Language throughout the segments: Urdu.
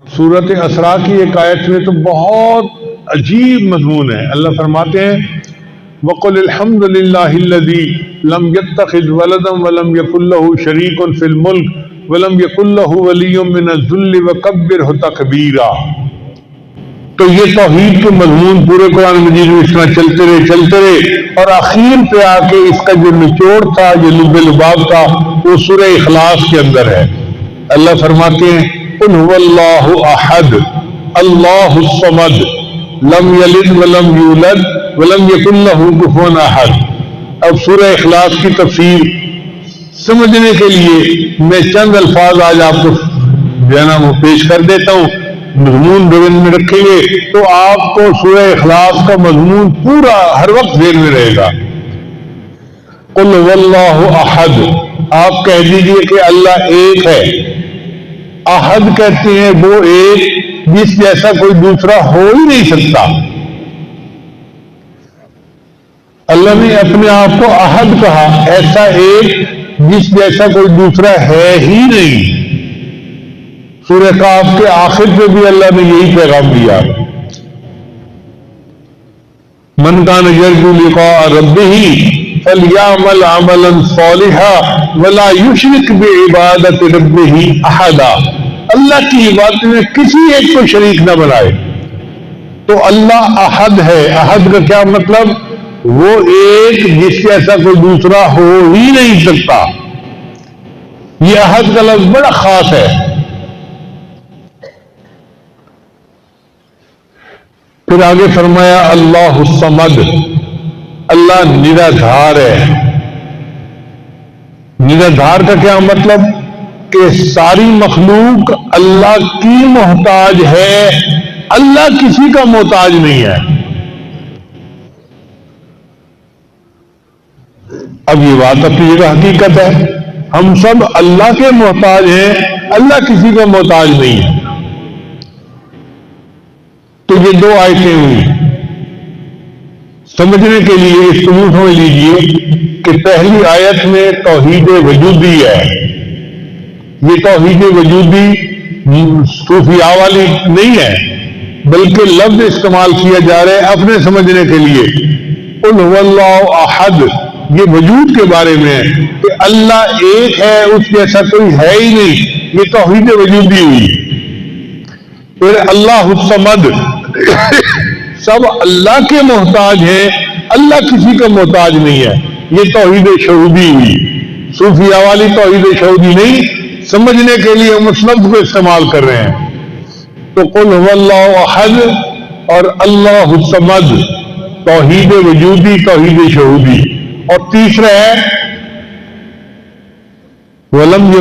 سورت اسراء کی ایک آیت میں تو بہت عجیب مضمون ہے. اللہ فرماتے ہیں وَقُلِ الْحَمْدُ لِلَّهِ الَّذِي لَمْ يَتَّخِذْ وَلَدًا وَلَمْ يَكُنْ لَهُ شَرِيكٌ فِي الْمُلْكِ وَلَمْ يَكُنْ لَهُ وَلِيٌّ مِّنَ الذُّلِّ وَكَبِّرْهُ تَكْبِيرًا. تو یہ توحید کے مضمون پورے قرآن مجید میں اس طرح چلتے رہے اور آخر پہ آ کے اس کا جو نچوڑ تھا، جو لب لباب تھا، وہ سورہ اخلاص کے اندر ہے. اللہ فرماتے ہیں قل هو اللہ احد اللہ الصمد لم یلد ولم یولد ولم یکن لہ کفوا احد. اب سورہ اخلاص کی تفسیر سمجھنے کے لیے میں چند الفاظ آج آپ کو جو ہے نا وہ پیش کر دیتا ہوں. مضمون ذہن میں رکھیں گے تو آپ کو سورہ اخلاص کا مضمون پورا ہر وقت ذہن میں رہے گا. قل هو اللہ احد، آپ کہہ دیجئے کہ اللہ ایک ہے. احد کہتے ہیں وہ ایک جس جیسا کوئی دوسرا ہو ہی نہیں سکتا. اللہ نے اپنے آپ کو احد کہا، ایسا ایک جس جیسا کوئی دوسرا ہے ہی نہیں. سورہ کہف کے آخر پہ بھی اللہ نے یہی پیغام دیا. من کان یرجو لقاء ربہ فلیعمل عملا صالحا ولا یشرک بعبادۃ ربہ احدا. اللہ کی عبادت میں کسی ایک کو شریک نہ بنائے. تو اللہ احد ہے. احد کا کیا مطلب؟ وہ ایک جس جیسا کوئی دوسرا ہو ہی نہیں سکتا. یہ احد کا لفظ بڑا خاص ہے. پھر آگے فرمایا اللہ الصمد، اللہ نرادھار ہے. نرادھار کا کیا مطلب؟ کہ ساری مخلوق اللہ کی محتاج ہے، اللہ کسی کا محتاج نہیں ہے. اب یہ بات اپنی جگہ حقیقت ہے، ہم سب اللہ کے محتاج ہیں، اللہ کسی کا محتاج نہیں ہے. تو یہ دو آیتیں ہوئی. سمجھنے کے لیے اس کو یوں سمجھ لیجیے کہ پہلی آیت میں توحید وجودی ہے. یہ توحید وجودی صوفیاء والی نہیں ہے، بلکہ لفظ استعمال کیا جا رہا ہے اپنے سمجھنے کے لیے. قل هو اللہ احد، یہ وجود کے بارے میں ہے کہ اللہ ایک ہے، اس جیسا کوئی ہے ہی نہیں. یہ توحید وجودی ہوئی. پھر اللہ الصمد، سب اللہ کے محتاج ہیں، اللہ کسی کا محتاج نہیں ہے. یہ توحید شہودی ہوئی. صوفیاء والی توحید شہودی نہیں. سمجھنے کے لیے ہم اس لفظ کو استعمال کر رہے ہیں. تو قل هو اللہ احد اور اللہ الصمد، توحید وجودی، توحید شہودی. اور تیسرا ہے لم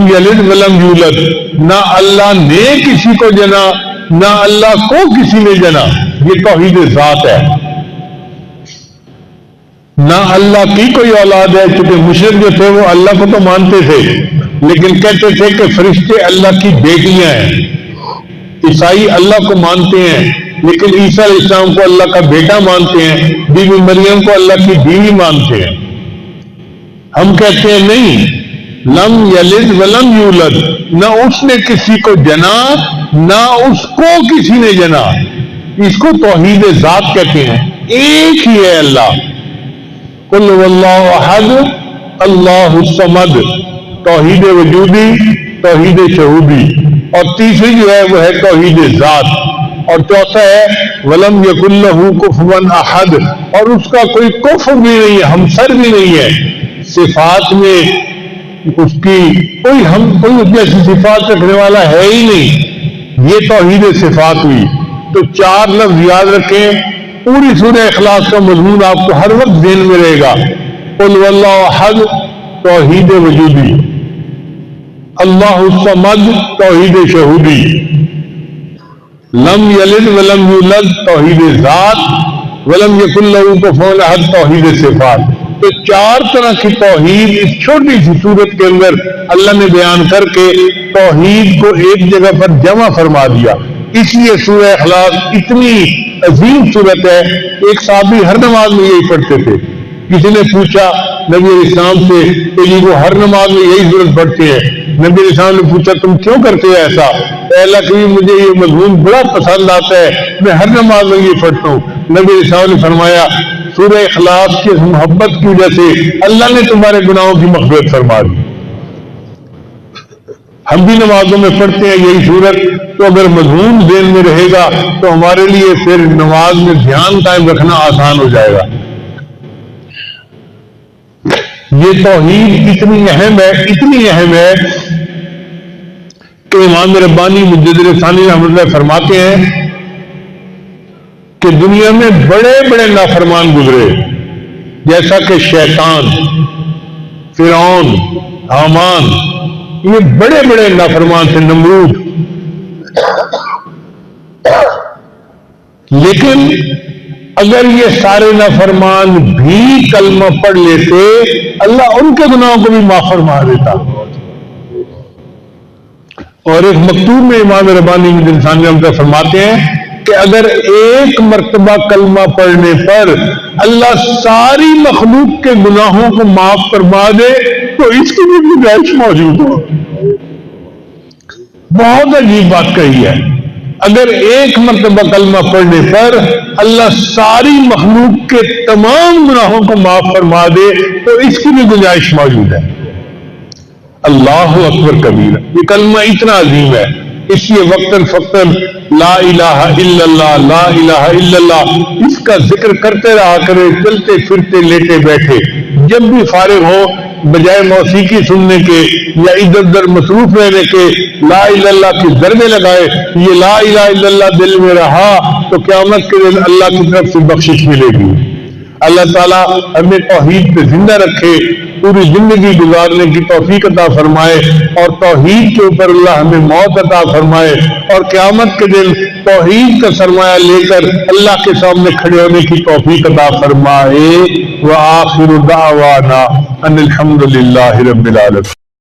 یلد ولم یولد، نہ اللہ نے کسی کو جنا نہ اللہ کو کسی نے جنا. یہ توحید ذات ہے. نہ اللہ کی کوئی اولاد ہے، چونکہ مشرک جو تھے وہ اللہ کو تو مانتے تھے لیکن کہتے تھے کہ فرشتے اللہ کی بیٹیاں ہیں. عیسائی اللہ کو مانتے ہیں لیکن عیسیٰ علیہ السلام کو اللہ کا بیٹا مانتے ہیں، بی بی مریم کو اللہ کی بیوی مانتے ہیں. ہم کہتے ہیں نہیں، لم یلد ولم یولد، نہ اس نے کسی کو جنا نہ اس کو کسی نے جنا. اس کو توحید ذات کہتے ہیں. ایک ہی ہے اللہ. قل هو اللہ احد اللہ الصمد، توحید وجودی، توحید شہودی. اور تیسری جو ہے وہ ہے توحید ذات. اور چوتھا ہے ولم یکن لہ کفوا احد، اور اس کا کوئی کفو بھی نہیں ہے، ہمسر بھی نہیں ہے. صفات میں اس کی کوئی جیسی صفات رکھنے والا ہے ہی نہیں. یہ توحید صفات ہوئی. تو چار لفظ یاد رکھیں. پوری سورہ اخلاص کا مضمون آپ کو ہر وقت ذہن میں رہے گا. قل هو اللہ احد، توحید وجودی. اللہ الصمد، توحید شہودی. لم یلد ولم یولد، توحید ذات. ولم یکن لہ کفوا احد، توحید صفات. تو چار طرح کی توحید اس چھوٹی سی صورت کے اندر اللہ نے بیان کر کے توحید کو ایک جگہ پر جمع فرما دیا. اس لیے سورہ اخلاص اتنی عظیم صورت ہے. ایک صحابی ہر نماز میں یہی پڑھتے تھے کسی نے پوچھا نبی علیہ السلام سے کہ جی وہ ہر نماز میں یہی صورت پڑھتے ہیں. نبی علیہ السلام نے پوچھا تم کیوں کرتے ہو ایسا؟ اے اللہ کے مجھے یہ مضمون بڑا پسند آتا ہے، میں ہر نماز میں یہ پڑھتا ہوں. نبی علیہ السلام نے فرمایا سورہ اخلاص کی محبت کی وجہ سے اللہ نے تمہارے گناہوں کی مغفرت فرما دی. ہم بھی نمازوں میں پڑھتے ہیں یہی صورت، تو اگر مضمون ذہن میں رہے گا تو ہمارے لیے پھر نماز میں دھیان قائم رکھنا آسان ہو جائے گا. یہ توحید اتنی اہم ہے کہ امام ربانی مجدد ثانی رحمۃ اللہ فرماتے ہیں کہ دنیا میں بڑے بڑے نافرمان گزرے، جیسا کہ شیطان، فرعون، حامان، یہ بڑے بڑے نافرمان تھے، نمرود. لیکن اگر یہ سارے نافرمان بھی کلمہ پڑھ لیتے اللہ ان کے گناہوں کو بھی معاف فرما دیتا. اور ایک مکتوب میں امام ربانی ثانی رحمۃ اللہ فرماتے ہیں کہ اگر ایک مرتبہ کلمہ پڑھنے پر اللہ ساری مخلوق کے گناہوں کو معاف فرما دے تو اس کی بھی گنجائش موجود ہو. بہت عجیب بات کہی ہے. اگر ایک مرتبہ کلمہ پڑھنے پر اللہ ساری مخلوق کے تمام گناہوں کو معاف فرما دے تو اس کی بھی گنجائش موجود ہے. اللہ اکبر کبیرہ، یہ کلمہ اتنا عظیم ہے. اس لیے وقتاً فوقتاً لا الہ الا اللہ، لا الہ الا اللہ، اس کا ذکر کرتے رہا کرے، چلتے پھرتے لیٹے بیٹھے، جب بھی فارغ ہو، بجائے موسیقی سننے کے یا ادھر ادھر مصروف رہنے کے لا الہ الا اللہ کی ضربیں لگائے. یہ لا الہ الا اللہ دل میں رہا تو قیامت کے دن اللہ کی طرف سے بخشش ملے گی. اللہ تعالیٰ ہمیں توحید پہ زندہ رکھے، پوری زندگی گزارنے کی توفیق عطا فرمائے، اور توحید کے اوپر اللہ ہمیں موت عطا فرمائے، اور قیامت کے دن توحید کا سرمایہ لے کر اللہ کے سامنے کھڑے ہونے کی توفیق عطا فرمائے. وآخر دعوانا ان الحمد للہ رب العالمین.